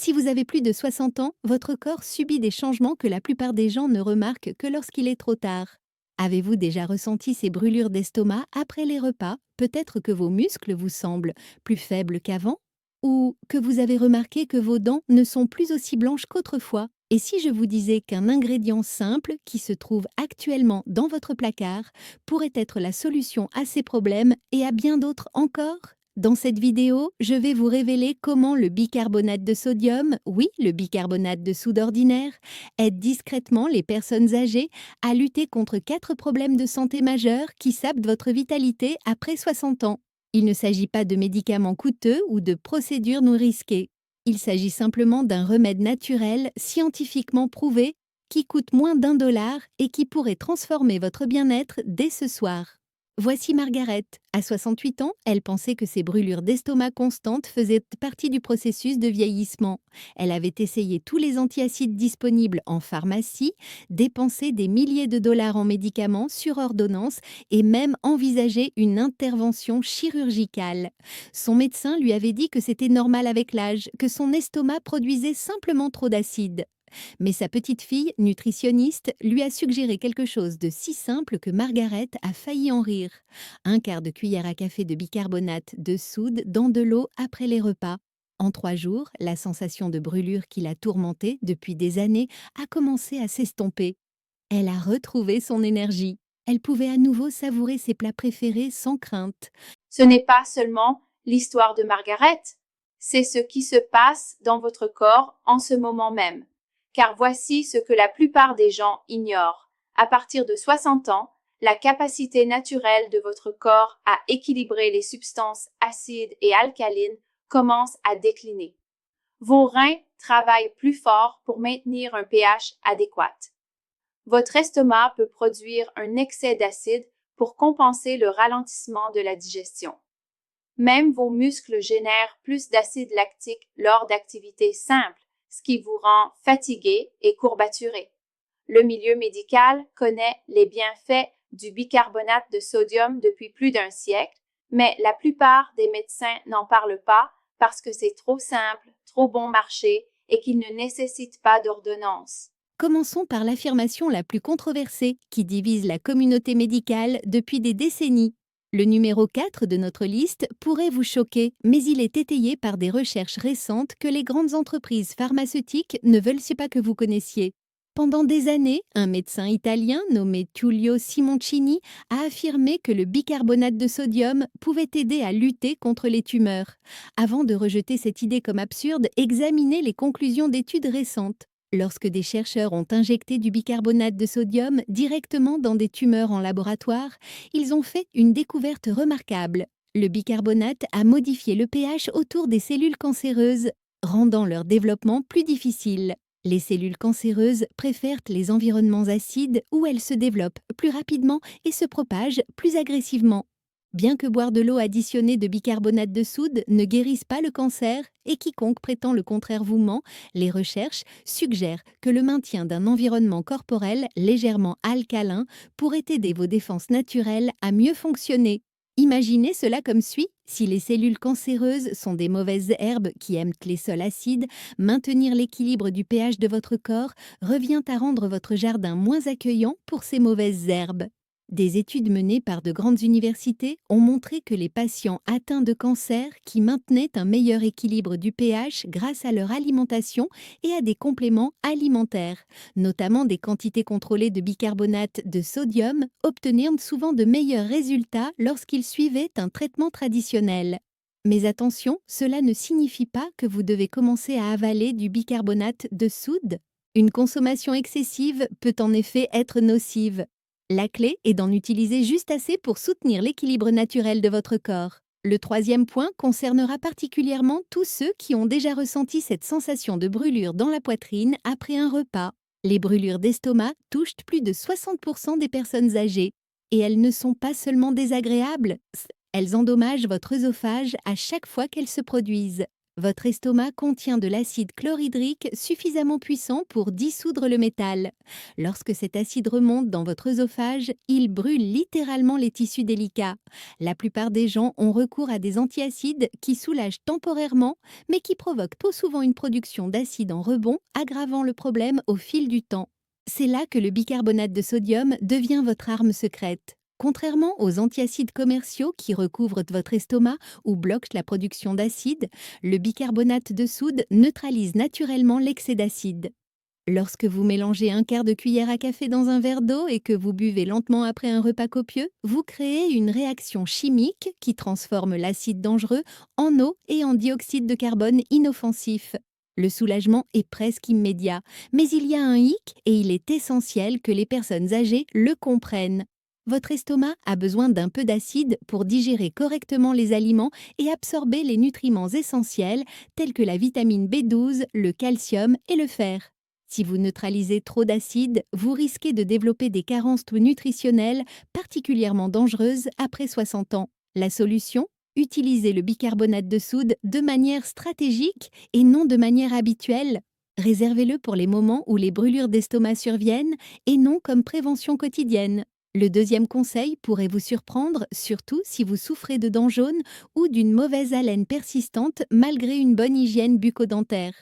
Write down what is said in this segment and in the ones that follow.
Si vous avez plus de 60 ans, votre corps subit des changements que la plupart des gens ne remarquent que lorsqu'il est trop tard. Avez-vous déjà ressenti ces brûlures d'estomac après les repas? Peut-être que vos muscles vous semblent plus faibles qu'avant? Ou que vous avez remarqué que vos dents ne sont plus aussi blanches qu'autrefois? Et si je vous disais qu'un ingrédient simple qui se trouve actuellement dans votre placard pourrait être la solution à ces problèmes et à bien d'autres encore? Dans cette vidéo, je vais vous révéler comment le bicarbonate de sodium, oui, le bicarbonate de soude ordinaire, aide discrètement les personnes âgées à lutter contre 4 problèmes de santé majeurs qui sapent votre vitalité après 60 ans. Il ne s'agit pas de médicaments coûteux ou de procédures non risquées. Il s'agit simplement d'un remède naturel, scientifiquement prouvé, qui coûte moins d'1 dollar et qui pourrait transformer votre bien-être dès ce soir. Voici Margaret. À 68 ans, elle pensait que ses brûlures d'estomac constantes faisaient partie du processus de vieillissement. Elle avait essayé tous les antiacides disponibles en pharmacie, dépensé des milliers de dollars en médicaments sur ordonnance et même envisagé une intervention chirurgicale. Son médecin lui avait dit que c'était normal avec l'âge, que son estomac produisait simplement trop d'acide. Mais sa petite fille, nutritionniste, lui a suggéré quelque chose de si simple que Margaret a failli en rire. Un quart de cuillère à café de bicarbonate de soude dans de l'eau après les repas. En 3 jours, la sensation de brûlure qui la tourmentait depuis des années a commencé à s'estomper. Elle a retrouvé son énergie. Elle pouvait à nouveau savourer ses plats préférés sans crainte. Ce n'est pas seulement l'histoire de Margaret, c'est ce qui se passe dans votre corps en ce moment même. Car voici ce que la plupart des gens ignorent. À partir de 60 ans, la capacité naturelle de votre corps à équilibrer les substances acides et alcalines commence à décliner. Vos reins travaillent plus fort pour maintenir un pH adéquat. Votre estomac peut produire un excès d'acide pour compenser le ralentissement de la digestion. Même vos muscles génèrent plus d'acide lactique lors d'activités simples, ce qui vous rend fatigué et courbaturé. Le milieu médical connaît les bienfaits du bicarbonate de sodium depuis plus d'un siècle, mais la plupart des médecins n'en parlent pas parce que c'est trop simple, trop bon marché et qu'il ne nécessite pas d'ordonnance. Commençons par l'affirmation la plus controversée qui divise la communauté médicale depuis des décennies. Le numéro 4 de notre liste pourrait vous choquer, mais il est étayé par des recherches récentes que les grandes entreprises pharmaceutiques ne veulent pas que vous connaissiez. Pendant des années, un médecin italien nommé Tullio Simoncini a affirmé que le bicarbonate de sodium pouvait aider à lutter contre les tumeurs. Avant de rejeter cette idée comme absurde, examinez les conclusions d'études récentes. Lorsque des chercheurs ont injecté du bicarbonate de sodium directement dans des tumeurs en laboratoire, ils ont fait une découverte remarquable. Le bicarbonate a modifié le pH autour des cellules cancéreuses, rendant leur développement plus difficile. Les cellules cancéreuses préfèrent les environnements acides où elles se développent plus rapidement et se propagent plus agressivement. Bien que boire de l'eau additionnée de bicarbonate de soude ne guérisse pas le cancer, et quiconque prétend le contraire vous ment, les recherches suggèrent que le maintien d'un environnement corporel légèrement alcalin pourrait aider vos défenses naturelles à mieux fonctionner. Imaginez cela comme suit. Si les cellules cancéreuses sont des mauvaises herbes qui aiment les sols acides, maintenir l'équilibre du pH de votre corps revient à rendre votre jardin moins accueillant pour ces mauvaises herbes. Des études menées par de grandes universités ont montré que les patients atteints de cancer qui maintenaient un meilleur équilibre du pH grâce à leur alimentation et à des compléments alimentaires, notamment des quantités contrôlées de bicarbonate de sodium, obtenaient souvent de meilleurs résultats lorsqu'ils suivaient un traitement traditionnel. Mais attention, cela ne signifie pas que vous devez commencer à avaler du bicarbonate de soude. Une consommation excessive peut en effet être nocive. La clé est d'en utiliser juste assez pour soutenir l'équilibre naturel de votre corps. Le troisième point concernera particulièrement tous ceux qui ont déjà ressenti cette sensation de brûlure dans la poitrine après un repas. Les brûlures d'estomac touchent plus de 60% des personnes âgées. Et elles ne sont pas seulement désagréables, elles endommagent votre œsophage à chaque fois qu'elles se produisent. Votre estomac contient de l'acide chlorhydrique suffisamment puissant pour dissoudre le métal. Lorsque cet acide remonte dans votre œsophage, il brûle littéralement les tissus délicats. La plupart des gens ont recours à des antiacides qui soulagent temporairement, mais qui provoquent trop souvent une production d'acide en rebond, aggravant le problème au fil du temps. C'est là que le bicarbonate de sodium devient votre arme secrète. Contrairement aux antiacides commerciaux qui recouvrent votre estomac ou bloquent la production d'acide, le bicarbonate de soude neutralise naturellement l'excès d'acide. Lorsque vous mélangez un quart de cuillère à café dans un verre d'eau et que vous buvez lentement après un repas copieux, vous créez une réaction chimique qui transforme l'acide dangereux en eau et en dioxyde de carbone inoffensif. Le soulagement est presque immédiat, mais il y a un hic et il est essentiel que les personnes âgées le comprennent. Votre estomac a besoin d'un peu d'acide pour digérer correctement les aliments et absorber les nutriments essentiels tels que la vitamine B12, le calcium et le fer. Si vous neutralisez trop d'acide, vous risquez de développer des carences nutritionnelles particulièrement dangereuses après 60 ans. La solution? Utilisez le bicarbonate de soude de manière stratégique et non de manière habituelle. Réservez-le pour les moments où les brûlures d'estomac surviennent et non comme prévention quotidienne. Le deuxième conseil pourrait vous surprendre, surtout si vous souffrez de dents jaunes ou d'une mauvaise haleine persistante malgré une bonne hygiène bucco-dentaire.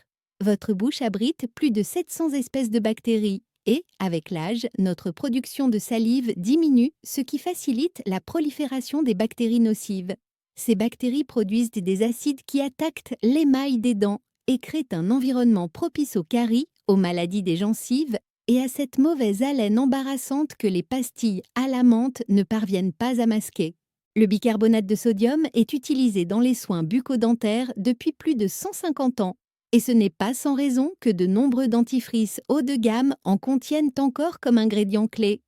Votre bouche abrite plus de 700 espèces de bactéries et, avec l'âge, notre production de salive diminue, ce qui facilite la prolifération des bactéries nocives. Ces bactéries produisent des acides qui attaquent l'émail des dents et créent un environnement propice aux caries, aux maladies des gencives et à cette mauvaise haleine embarrassante que les pastilles à la menthe ne parviennent pas à masquer. Le bicarbonate de sodium est utilisé dans les soins bucco-dentaires depuis plus de 150 ans. Et ce n'est pas sans raison que de nombreux dentifrices haut de gamme en contiennent encore comme ingrédient clé.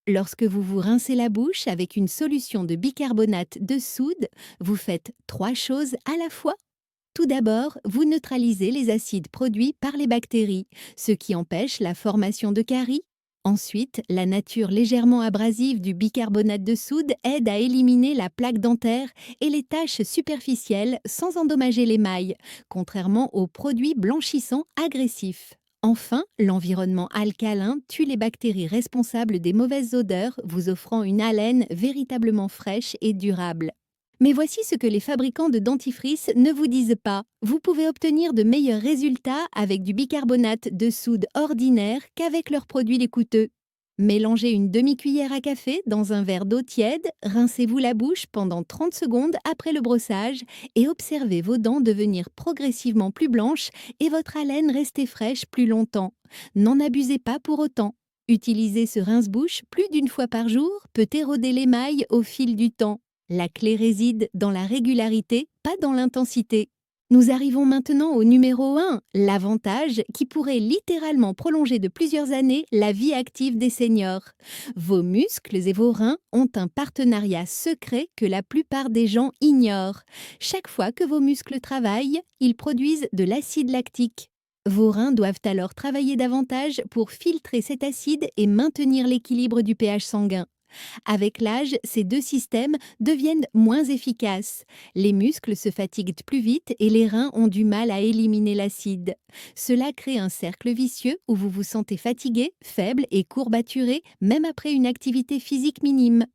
Lorsque vous vous rincez la bouche avec une solution de bicarbonate de soude, vous faites 3 choses à la fois. Tout d'abord, vous neutralisez les acides produits par les bactéries, ce qui empêche la formation de caries. Ensuite, la nature légèrement abrasive du bicarbonate de soude aide à éliminer la plaque dentaire et les taches superficielles sans endommager l'émail, contrairement aux produits blanchissants agressifs. Enfin, l'environnement alcalin tue les bactéries responsables des mauvaises odeurs, vous offrant une haleine véritablement fraîche et durable. Mais voici ce que les fabricants de dentifrice ne vous disent pas. Vous pouvez obtenir de meilleurs résultats avec du bicarbonate de soude ordinaire qu'avec leurs produits les coûteux. Mélangez une demi-cuillère à café dans un verre d'eau tiède, rincez-vous la bouche pendant 30 secondes après le brossage et observez vos dents devenir progressivement plus blanches et votre haleine rester fraîche plus longtemps. N'en abusez pas pour autant. Utiliser ce rince-bouche plus d'une fois par jour peut éroder l'émail au fil du temps. La clé réside dans la régularité, pas dans l'intensité. Nous arrivons maintenant au numéro 1, l'avantage qui pourrait littéralement prolonger de plusieurs années la vie active des seniors. Vos muscles et vos reins ont un partenariat secret que la plupart des gens ignorent. Chaque fois que vos muscles travaillent, ils produisent de l'acide lactique. Vos reins doivent alors travailler davantage pour filtrer cet acide et maintenir l'équilibre du pH sanguin. Avec l'âge, ces deux systèmes deviennent moins efficaces. Les muscles se fatiguent plus vite et les reins ont du mal à éliminer l'acide. Cela crée un cercle vicieux où vous vous sentez fatigué, faible et courbaturé, même après une activité physique minime.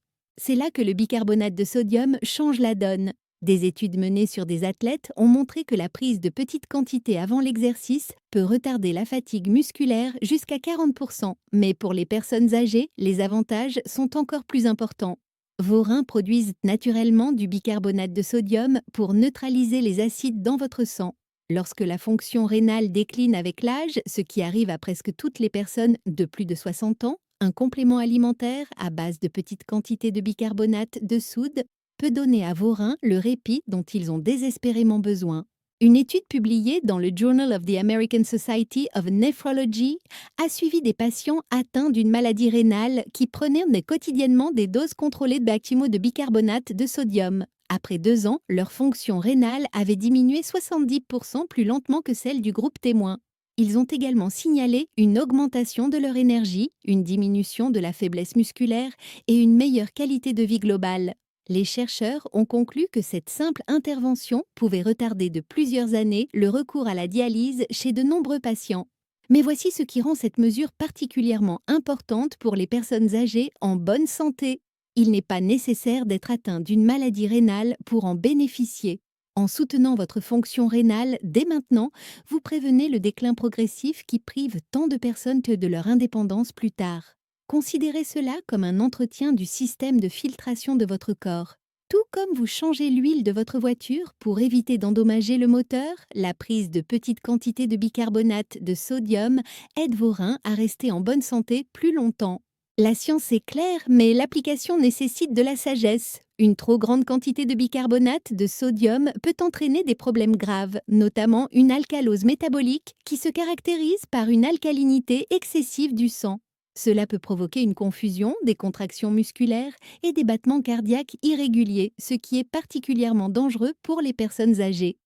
C'est là que le bicarbonate de sodium change la donne. Des études menées sur des athlètes ont montré que la prise de petites quantités avant l'exercice peut retarder la fatigue musculaire jusqu'à 40%. Mais pour les personnes âgées, les avantages sont encore plus importants. Vos reins produisent naturellement du bicarbonate de sodium pour neutraliser les acides dans votre sang. Lorsque la fonction rénale décline avec l'âge, ce qui arrive à presque toutes les personnes de plus de 60 ans, un complément alimentaire à base de petites quantités de bicarbonate de soude peut donner à vos reins le répit dont ils ont désespérément besoin. Une étude publiée dans le Journal of the American Society of Nephrology a suivi des patients atteints d'une maladie rénale qui prenaient quotidiennement des doses contrôlées de bactimo de bicarbonate de sodium. Après 2 ans, leur fonction rénale avait diminué 70% plus lentement que celle du groupe témoin. Ils ont également signalé une augmentation de leur énergie, une diminution de la faiblesse musculaire et une meilleure qualité de vie globale. Les chercheurs ont conclu que cette simple intervention pouvait retarder de plusieurs années le recours à la dialyse chez de nombreux patients. Mais voici ce qui rend cette mesure particulièrement importante pour les personnes âgées en bonne santé. Il n'est pas nécessaire d'être atteint d'une maladie rénale pour en bénéficier. En soutenant votre fonction rénale dès maintenant, vous prévenez le déclin progressif qui prive tant de personnes que de leur indépendance plus tard. Considérez cela comme un entretien du système de filtration de votre corps. Tout comme vous changez l'huile de votre voiture pour éviter d'endommager le moteur, la prise de petites quantités de bicarbonate de sodium aide vos reins à rester en bonne santé plus longtemps. La science est claire, mais l'application nécessite de la sagesse. Une trop grande quantité de bicarbonate de sodium peut entraîner des problèmes graves, notamment une alcalose métabolique qui se caractérise par une alcalinité excessive du sang. Cela peut provoquer une confusion, des contractions musculaires et des battements cardiaques irréguliers, ce qui est particulièrement dangereux pour les personnes âgées.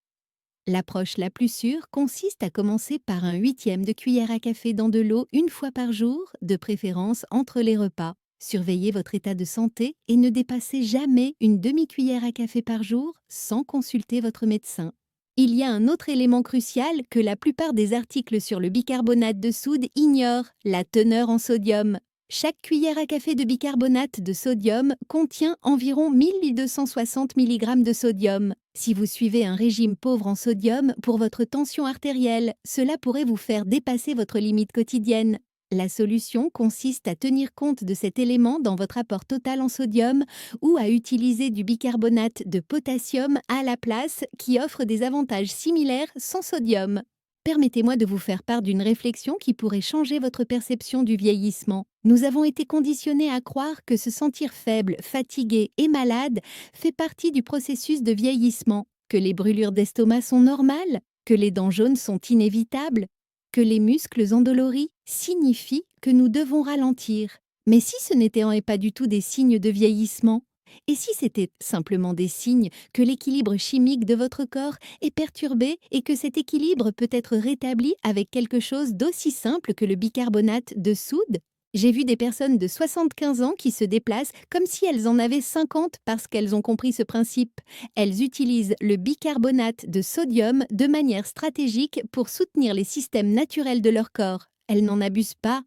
L'approche la plus sûre consiste à commencer par un huitième de cuillère à café dans de l'eau une fois par jour, de préférence entre les repas. Surveillez votre état de santé et ne dépassez jamais une demi-cuillère à café par jour sans consulter votre médecin. Il y a un autre élément crucial que la plupart des articles sur le bicarbonate de soude ignorent, la teneur en sodium. Chaque cuillère à café de bicarbonate de sodium contient environ 1260 mg de sodium. Si vous suivez un régime pauvre en sodium pour votre tension artérielle, cela pourrait vous faire dépasser votre limite quotidienne. La solution consiste à tenir compte de cet élément dans votre apport total en sodium ou à utiliser du bicarbonate de potassium à la place qui offre des avantages similaires sans sodium. Permettez-moi de vous faire part d'une réflexion qui pourrait changer votre perception du vieillissement. Nous avons été conditionnés à croire que se sentir faible, fatigué et malade fait partie du processus de vieillissement, que les brûlures d'estomac sont normales, que les dents jaunes sont inévitables, que les muscles endoloris signifient que nous devons ralentir. Mais si ce n'était pas du tout des signes de vieillissement, et si c'était simplement des signes que l'équilibre chimique de votre corps est perturbé et que cet équilibre peut être rétabli avec quelque chose d'aussi simple que le bicarbonate de soude? J'ai vu des personnes de 75 ans qui se déplacent comme si elles en avaient 50 parce qu'elles ont compris ce principe. Elles utilisent le bicarbonate de sodium de manière stratégique pour soutenir les systèmes naturels de leur corps. Elles n'en abusent pas.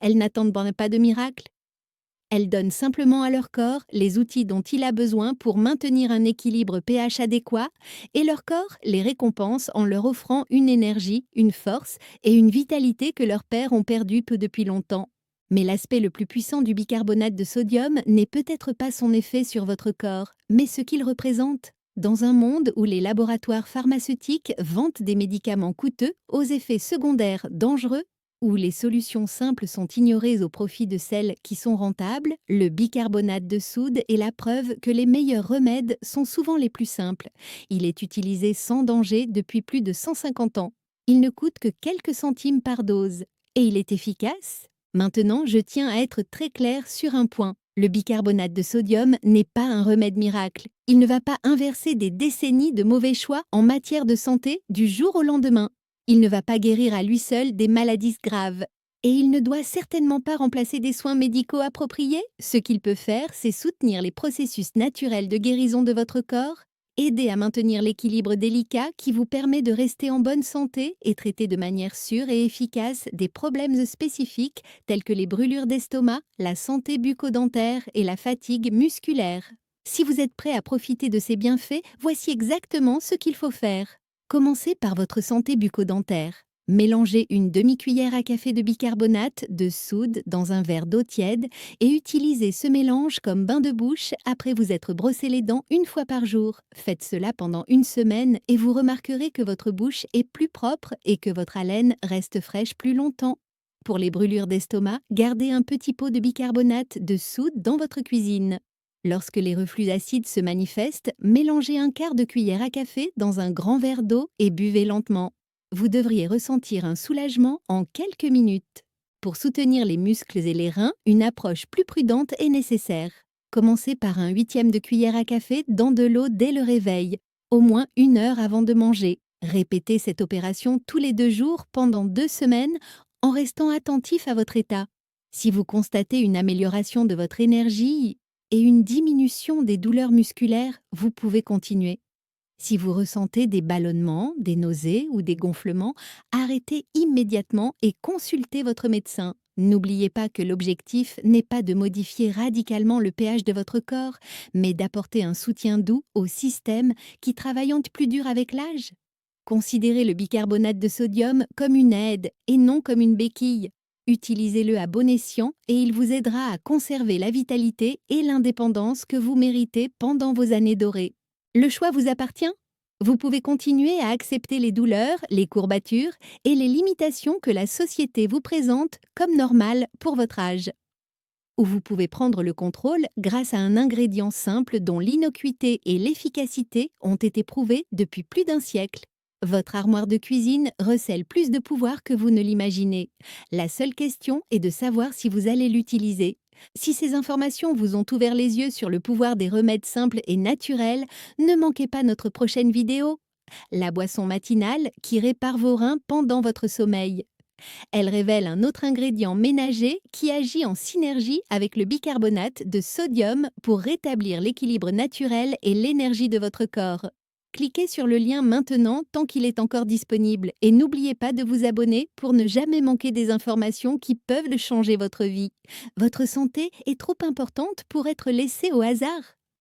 Elles n'attendent pas de miracle. Elles donnent simplement à leur corps les outils dont il a besoin pour maintenir un équilibre pH adéquat et leur corps les récompense en leur offrant une énergie, une force et une vitalité que leurs pères ont perdues depuis longtemps. Mais l'aspect le plus puissant du bicarbonate de sodium n'est peut-être pas son effet sur votre corps, mais ce qu'il représente. Dans un monde où les laboratoires pharmaceutiques vantent des médicaments coûteux aux effets secondaires dangereux, où les solutions simples sont ignorées au profit de celles qui sont rentables, le bicarbonate de soude est la preuve que les meilleurs remèdes sont souvent les plus simples. Il est utilisé sans danger depuis plus de 150 ans. Il ne coûte que quelques centimes par dose. Et il est efficace? Maintenant, je tiens à être très clair sur un point. Le bicarbonate de sodium n'est pas un remède miracle. Il ne va pas inverser des décennies de mauvais choix en matière de santé du jour au lendemain. Il ne va pas guérir à lui seul des maladies graves. Et il ne doit certainement pas remplacer des soins médicaux appropriés. Ce qu'il peut faire, c'est soutenir les processus naturels de guérison de votre corps, aider à maintenir l'équilibre délicat qui vous permet de rester en bonne santé et traiter de manière sûre et efficace des problèmes spécifiques tels que les brûlures d'estomac, la santé bucco-dentaire et la fatigue musculaire. Si vous êtes prêt à profiter de ces bienfaits, voici exactement ce qu'il faut faire. Commencez par votre santé bucco-dentaire. Mélangez une demi-cuillère à café de bicarbonate de soude dans un verre d'eau tiède et utilisez ce mélange comme bain de bouche après vous être brossé les dents une fois par jour. Faites cela pendant une semaine et vous remarquerez que votre bouche est plus propre et que votre haleine reste fraîche plus longtemps. Pour les brûlures d'estomac, gardez un petit pot de bicarbonate de soude dans votre cuisine. Lorsque les reflux acides se manifestent, mélangez un quart de cuillère à café dans un grand verre d'eau et buvez lentement. Vous devriez ressentir un soulagement en quelques minutes. Pour soutenir les muscles et les reins, une approche plus prudente est nécessaire. Commencez par un huitième de cuillère à café dans de l'eau dès le réveil, au moins 1 heure avant de manger. Répétez cette opération tous les 2 jours pendant 2 semaines en restant attentif à votre état. Si vous constatez une amélioration de votre énergie, et une diminution des douleurs musculaires, vous pouvez continuer. Si vous ressentez des ballonnements, des nausées ou des gonflements, arrêtez immédiatement et consultez votre médecin. N'oubliez pas que l'objectif n'est pas de modifier radicalement le pH de votre corps, mais d'apporter un soutien doux au système qui travaille plus dur avec l'âge. Considérez le bicarbonate de sodium comme une aide et non comme une béquille. Utilisez-le à bon escient et il vous aidera à conserver la vitalité et l'indépendance que vous méritez pendant vos années dorées. Le choix vous appartient. Vous pouvez continuer à accepter les douleurs, les courbatures et les limitations que la société vous présente comme normales pour votre âge. Ou vous pouvez prendre le contrôle grâce à un ingrédient simple dont l'innocuité et l'efficacité ont été prouvées depuis plus d'un siècle. Votre armoire de cuisine recèle plus de pouvoir que vous ne l'imaginez. La seule question est de savoir si vous allez l'utiliser. Si ces informations vous ont ouvert les yeux sur le pouvoir des remèdes simples et naturels, ne manquez pas notre prochaine vidéo. La boisson matinale qui répare vos reins pendant votre sommeil. Elle révèle un autre ingrédient ménager qui agit en synergie avec le bicarbonate de sodium pour rétablir l'équilibre naturel et l'énergie de votre corps. Cliquez sur le lien maintenant tant qu'il est encore disponible et n'oubliez pas de vous abonner pour ne jamais manquer des informations qui peuvent changer votre vie. Votre santé est trop importante pour être laissée au hasard.